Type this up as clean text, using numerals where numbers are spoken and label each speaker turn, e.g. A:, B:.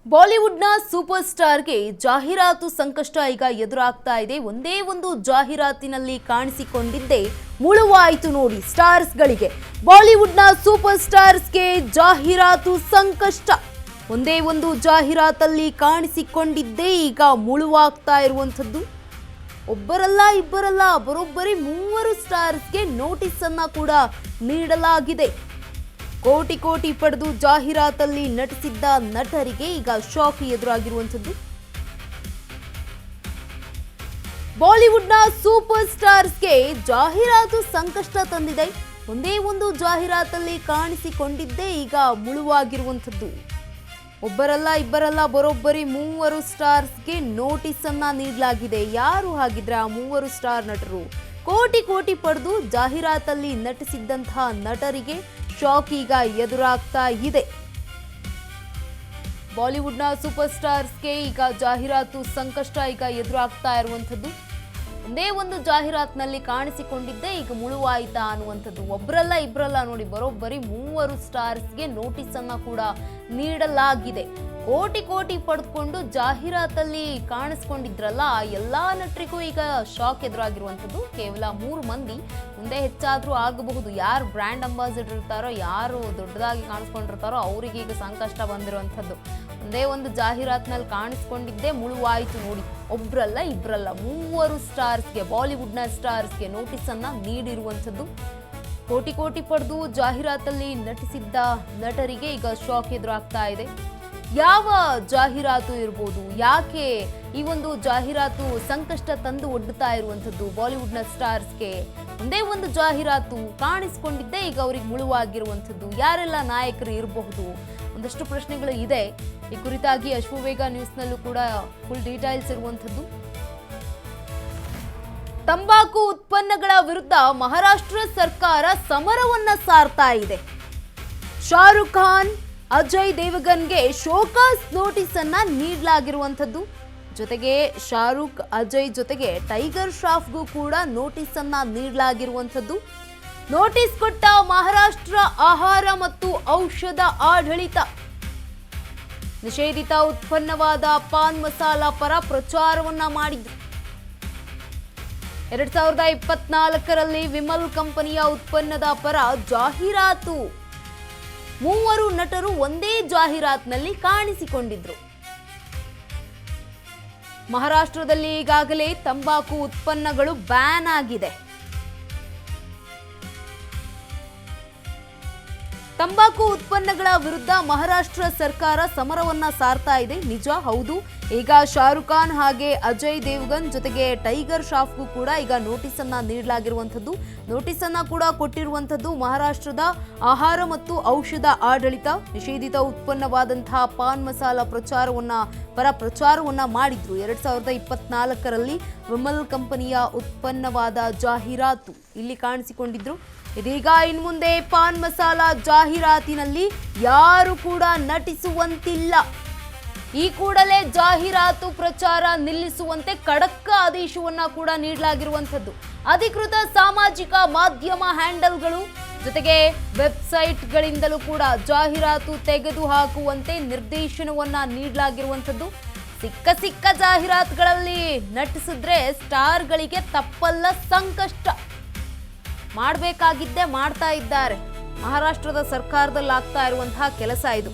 A: ಬಾಲಿವುಡ್ನ ಸೂಪರ್ ಸ್ಟಾರ್ಗೆ ಜಾಹೀರಾತು ಸಂಕಷ್ಟ ಈಗ ಎದುರಾಗ್ತಾ ಇದೆ. ಒಂದೇ ಒಂದು ಜಾಹೀರಾತಿನಲ್ಲಿ ಕಾಣಿಸಿಕೊಂಡಿದ್ದೇ ಮುಳುವಾಯಿತು ನೋಡಿ ಸ್ಟಾರ್ಸ್ಗಳಿಗೆ. ಬಾಲಿವುಡ್ನ ಸೂಪರ್ ಸ್ಟಾರ್ಸ್ಗೆ ಜಾಹೀರಾತು ಸಂಕಷ್ಟ. ಒಂದೇ ಒಂದು ಜಾಹೀರಾತಲ್ಲಿ ಕಾಣಿಸಿಕೊಂಡಿದ್ದೇ ಈಗ ಮುಳುವಾಗ್ತಾ ಇರುವಂಥದ್ದು. ಒಬ್ಬರಲ್ಲ ಇಬ್ಬರಲ್ಲ, ಬರೋಬ್ಬರಿ 3 ಸ್ಟಾರ್ಸ್ಗೆ ನೋಟಿಸ್ ಅನ್ನ ಕೂಡ ನೀಡಲಾಗಿದೆ. ಕೋಟಿ ಕೋಟಿ ಪಡೆದು ಜಾಹೀರಾತಲ್ಲಿ ನಟಿಸಿದ್ದ ನಟರಿಗೆ ಈಗ ಶಾಕ್ ಎದುರಾಗಿರುವಂಥದ್ದು. ಬಾಲಿವುಡ್ನ ಸೂಪರ್ ಸ್ಟಾರ್ಸ್ಗೆ ಜಾಹೀರಾತು ಸಂಕಷ್ಟ ತಂದಿದೆ. ಒಂದೇ ಒಂದು ಜಾಹೀರಾತಲ್ಲಿ ಕಾಣಿಸಿಕೊಂಡಿದ್ದೇ ಈಗ ಮುಳುವಾಗಿರುವಂಥದ್ದು. ಒಬ್ಬರಲ್ಲ ಇಬ್ಬರಲ್ಲ, ಬರೋಬ್ಬರಿ 3 ಸ್ಟಾರ್ಸ್ಗೆ ನೋಟಿಸ್ ಅನ್ನ ನೀಡಲಾಗಿದೆ. ಯಾರು ಹಾಗಿದ್ರೆ ಆ 3 ಸ್ಟಾರ್ ನಟರು? ಕೋಟಿ ಕೋಟಿ ಪಡೆದು ಜಾಹೀರಾತಲ್ಲಿ ನಟಿಸಿದ್ದಂತಹ ನಟರಿಗೆ ಶಾಕ್ ಈಗ ಎದುರಾಗ್ತಾ ಇದೆ. ಬಾಲಿವುಡ್ನ ಸೂಪರ್ ಸ್ಟಾರ್ಸ್ಗೆ ಈಗ ಜಾಹೀರಾತು ಸಂಕಷ್ಟ ಈಗ ಎದುರಾಗ್ತಾ ಇರುವಂಥದ್ದು. ಒಂದೇ ಒಂದು ಜಾಹೀರಾತಿನಲ್ಲಿ ಕಾಣಿಸಿಕೊಂಡಿದ್ದೇ ಈಗ ಮುಳುವಾಯಿತಾ ಅನ್ನುವಂಥದ್ದು. ಒಬ್ಬರಲ್ಲ ಇಬ್ಬರಲ್ಲ ನೋಡಿ, ಬರೋಬ್ಬರಿ 3 ಸ್ಟಾರ್ಸ್ಗೆ ನೋಟಿಸ್ ಅನ್ನ ಕೂಡ ನೀಡಲಾಗಿದೆ. ಕೋಟಿ ಕೋಟಿ ಪಡೆದುಕೊಂಡು ಜಾಹೀರಾತಲ್ಲಿ ಕಾಣಿಸ್ಕೊಂಡಿದ್ರಲ್ಲ ಆ ಎಲ್ಲಾ ನಟರಿಗೂ ಈಗ ಶಾಕ್ ಎದುರಾಗಿರುವಂಥದ್ದು. ಕೇವಲ 3 ಮಂದಿ, ಮುಂದೆ ಹೆಚ್ಚಾದ್ರೂ ಆಗಬಹುದು. ಯಾರು ಬ್ರ್ಯಾಂಡ್ ಅಂಬಾಸಿಡರ್ ಇರ್ತಾರೋ, ಯಾರು ದೊಡ್ಡದಾಗಿ ಕಾಣಿಸ್ಕೊಂಡಿರ್ತಾರೋ ಅವರಿಗೆ ಈಗ ಸಂಕಷ್ಟ ಬಂದಿರುವಂಥದ್ದು. ಒಂದೇ ಒಂದು ಜಾಹೀರಾತಿನಲ್ಲಿ ಕಾಣಿಸ್ಕೊಂಡಿದ್ದೇ ಮುಳುವಾಯಿತು ನೋಡಿ. ಒಬ್ರಲ್ಲ ಇಬ್ರಲ್ಲ, 3 ಸ್ಟಾರ್ಸ್ಗೆ, ಬಾಲಿವುಡ್ನ ಸ್ಟಾರ್ಸ್ಗೆ ನೋಟಿಸ್ ಅನ್ನ ನೀಡಿರುವಂಥದ್ದು. ಕೋಟಿ ಕೋಟಿ ಪಡೆದು ಜಾಹೀರಾತಲ್ಲಿ ನಟಿಸಿದ್ದ ನಟರಿಗೆ ಈಗ ಶಾಕ್ ಎದುರಾಗ್ತಾ ಇದೆ. ಯಾವ ಜಾಹೀರಾತು ಇರ್ಬೋದು? ಯಾಕೆ ಈ ಒಂದು ಜಾಹೀರಾತು ಸಂಕಷ್ಟ ತಂದು ಒಡ್ಡುತ್ತಾ ಇರುವಂಥದ್ದು ಬಾಲಿವುಡ್ನ ಸ್ಟಾರ್ಸ್ಗೆ? ಒಂದೇ ಒಂದು ಜಾಹೀರಾತು ಕಾಣಿಸ್ಕೊಂಡಿದ್ದೇ ಈಗ ಅವ್ರಿಗೆ ಮುಳುವಾಗಿರುವಂಥದ್ದು. ಯಾರೆಲ್ಲ ನಾಯಕರು ಇರಬಹುದು? ಒಂದಷ್ಟು ಪ್ರಶ್ನೆಗಳು ಇದೆ. ಈ ಕುರಿತಾಗಿ ಅಶ್ವವೇಗ ನ್ಯೂಸ್ನಲ್ಲೂ ಕೂಡ ಫುಲ್ ಡೀಟೇಲ್ಸ್ ಇರುವಂಥದ್ದು. ತಂಬಾಕು ಉತ್ಪನ್ನಗಳ ವಿರುದ್ಧ ಮಹಾರಾಷ್ಟ್ರ ಸರ್ಕಾರ ಸಮರವನ್ನ ಸಾರ್ತಾ ಇದೆ. ಶಾರುಖ್ ಖಾನ್, ಅಜಯ್ ದೇವಗನ್ಗೆ ಶೋಕಾಸ್ ನೋಟಿಸ್ ಅನ್ನ ನೀಡಲಾಗಿರುವಂಥದ್ದು. ಜೊತೆಗೆ ಶಾರುಖ್, ಅಜಯ್ ಜೊತೆಗೆ ಟೈಗರ್ ಶ್ರಾಫ್ಗೂ ಕೂಡ ನೋಟಿಸ್ ಅನ್ನ ನೀಡಲಾಗಿರುವಂಥದ್ದು. ನೋಟಿಸ್ ಕೊಟ್ಟ ಮಹಾರಾಷ್ಟ್ರ ಆಹಾರ ಮತ್ತು ಔಷಧ ಆಡಳಿತ ನಿಷೇಧಿತ ಉತ್ಪನ್ನವಾದ ಪಾನ್ ಮಸಾಲ ಪರ ಪ್ರಚಾರವನ್ನ ಮಾಡಿದ್ರು. 2024ರಲ್ಲಿ ವಿಮಲ್ ಕಂಪನಿಯ ಉತ್ಪನ್ನದ ಪರ ಜಾಹೀರಾತು. 3 ನಟರು ಒಂದೇ ಜಾಹೀರಾತಿನಲ್ಲಿ ಕಾಣಿಸಿಕೊಂಡಿದ್ರು. ಮಹಾರಾಷ್ಟ್ರದಲ್ಲಿ ಈಗಾಗಲೇ ತಂಬಾಕು ಉತ್ಪನ್ನಗಳು ಬ್ಯಾನ್ ಆಗಿದೆ. ತಂಬಾಕು ಉತ್ಪನ್ನಗಳ ವಿರುದ್ಧ ಮಹಾರಾಷ್ಟ್ರ ಸರ್ಕಾರ ಸಮರವನ್ನ ಸಾರ್ತಾ ಇದೆ. ನಿಜ, ಹೌದು. ಈಗ ಶಾರುಖ್ ಖಾನ್ ಹಾಗೆ ಅಜಯ್ ದೇವಗನ್ ಜೊತೆಗೆ ಟೈಗರ್ ಶ್ರಾಫ್ಗೂ ಕೂಡ ಈಗ ನೋಟಿಸ್ ಅನ್ನ ನೀಡಲಾಗಿರುವಂಥದ್ದು. ನೋಟಿಸ್ ಅನ್ನ ಕೂಡ ಕೊಟ್ಟಿರುವಂಥದ್ದು ಮಹಾರಾಷ್ಟ್ರದ ಆಹಾರ ಮತ್ತು ಔಷಧ ಆಡಳಿತ. ನಿಷೇಧಿತ ಉತ್ಪನ್ನವಾದಂತಹ ಪಾನ್ ಮಸಾಲ ಪ್ರಚಾರವನ್ನ ಮಾಡಿದ್ರು. 2024ರಲ್ಲಿ ವಿಮಲ್ ಕಂಪನಿಯ ಉತ್ಪನ್ನವಾದ ಜಾಹೀರಾತು ಇಲ್ಲಿ ಕಾಣಿಸಿಕೊಂಡಿದ್ರು. ಇದೀಗ ಇನ್ಮುಂದೆ ಪಾನ್ ಮಸಾಲ ಜಾಹೀರಾತಿನಲ್ಲಿ ಯಾರು ಕೂಡ ನಟಿಸುವಂತಿಲ್ಲ. ಈ ಕೂಡಲೇ ಜಾಹೀರಾತು ಪ್ರಚಾರ ನಿಲ್ಲಿಸುವಂತೆ ಖಡಕ್ ಆದೇಶವನ್ನ ಕೂಡ ನೀಡಲಾಗಿರುವಂಥದ್ದು. ಅಧಿಕೃತ ಸಾಮಾಜಿಕ ಮಾಧ್ಯಮ ಹ್ಯಾಂಡಲ್ಗಳು ಜೊತೆಗೆ ವೆಬ್ಸೈಟ್ಗಳಿಂದಲೂ ಕೂಡ ಜಾಹೀರಾತು ತೆಗೆದು ಹಾಕುವಂತೆ ನಿರ್ದೇಶನವನ್ನ ನೀಡಲಾಗಿರುವಂಥದ್ದು. ಸಿಕ್ಕ ಜಾಹೀರಾತುಗಳಲ್ಲಿ ನಟಿಸಿದ್ರೆ ಸ್ಟಾರ್ಗಳಿಗೆ ತಪ್ಪಲ್ಲ ಸಂಕಷ್ಟ. ಮಾಡಬೇಕಾಗಿದ್ದೇ ಮಾಡ್ತಾ ಇದ್ದಾರೆ. ಮಹಾರಾಷ್ಟ್ರದ ಸರ್ಕಾರದಲ್ಲಿ ಆಗ್ತಾ ಇರುವಂತಹ ಕೆಲಸ ಇದು.